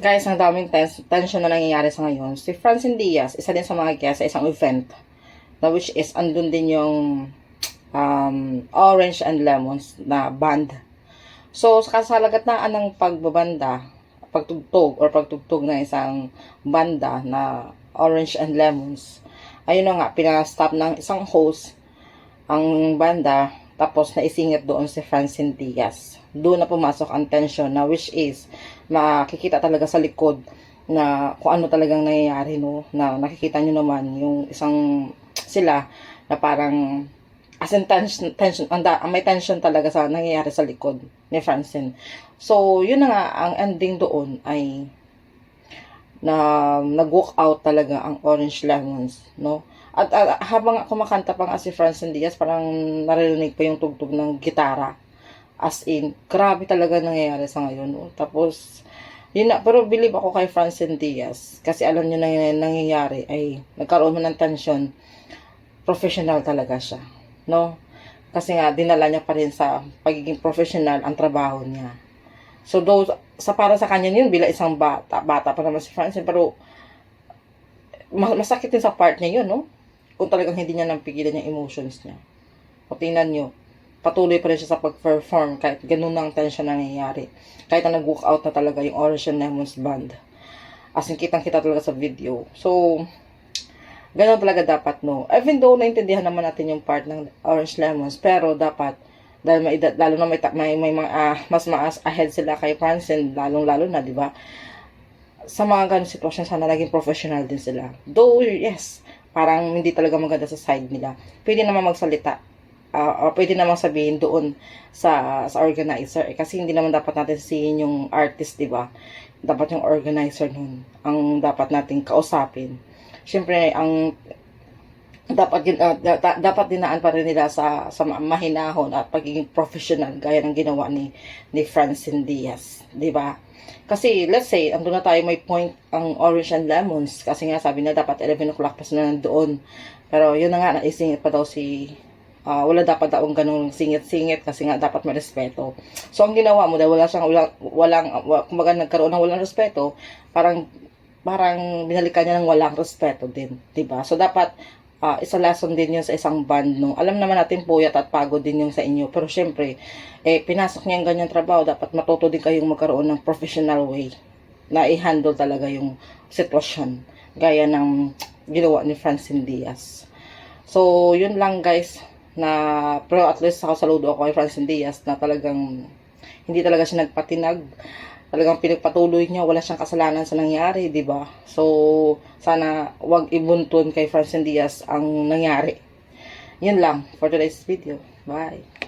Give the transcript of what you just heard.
Guys, ang daming tension na nangyayari sa ngayon. Si Francine Diaz, isa din sa mga guest sa isang event, na which is andun din yung Orange and Lemons na band. So, sa kasalagatnaan ng pagtugtog ng isang banda na Orange and Lemons, ayun na nga, pinastop ng isang host ang banda, tapos naisingit doon si Francine Diaz. Doon na pumasok ang tension na which is makikita talaga sa likod na kung ano talagang nangyayari, no, na nakikita nyo naman yung isang sila na parang as in tension, may tension talaga sa nangyayari sa likod ni Francine. So yun na nga, ang ending doon ay na nag-walk out talaga ang Orange Lemons, no? At habang kumakanta pa nga si Francine Diaz, parang naririnig pa yung tugtog ng gitara. As in, grabe talaga nangyayari sa ngayon, no? Tapos, yun na, pero believe ako kay Francine Diaz. Kasi alam nyo na yung nangyayari ay nagkaroon mo ng tension. Professional talaga siya, no? Kasi nga, dinala niya pa rin sa pagiging professional ang trabaho niya. So, though, para sa kanya yun, bilang isang bata pa naman si Francine, pero masakit din sa part niya yun, no? Kung talagang hindi niya napigilan yung emotions niya. O tingnan nyo, patuloy pa rin siya sa pag-perform kahit ganun ang tension na nangyayari. Kahit na nag-walk out na talaga yung Orange and Lemons band. As in, kitang-kita talaga sa video. So, ganun talaga dapat, no? Even though naintindihan naman natin yung part ng Orange Lemons, pero dapat, dahil may edad, lalo na may mga mas maas ahead sila kay Francine, lalong-lalo na, di ba? Sa mga ganung sitwasyon, sana naging professional din sila. Though, yes, parang hindi talaga maganda sa side nila. Pwede naman magsalita. Pwede naman sabihin doon sa organizer. Kasi hindi naman dapat natin sisihin yung artist, di ba? Dapat yung organizer nun ang dapat nating kausapin. Siyempre, ang dapat dinaan pa rin nila sa mahinahon at pagiging professional gaya ng ginawa ni Francine Diaz, di ba? Kasi let's say andun na tayo, may point ang Orange and Lemons kasi nga sabi na dapat 11 o'clock pa sila nandoon, pero yun na nga, naisingit pa daw si wala dapat daw ganung singit-singit kasi nga dapat may respeto. So ang ginawa mo, dahil kumbaga nagkaroon ng walang respeto, parang binalikan niya ng walang respeto din, 'di ba? So dapat isa lesson din yun sa isang band, no? Alam naman natin puyat at pagod din yung sa inyo. Pero syempre, pinasok niya yung ganyang trabaho. Dapat matuto din kayong magkaroon ng professional way na i-handle talaga yung sitwasyon. Gaya ng ginawa ni Francine Diaz. So, yun lang guys. Pero at least ako saludo ako kay Francine Diaz na talagang hindi talaga siya nagpatinag. Talagang pinagpatuloy niya, wala siyang kasalanan sa nangyari, di ba? So, sana wag ibuntun kay Francine Diaz ang nangyari. Yun lang for today's video. Bye!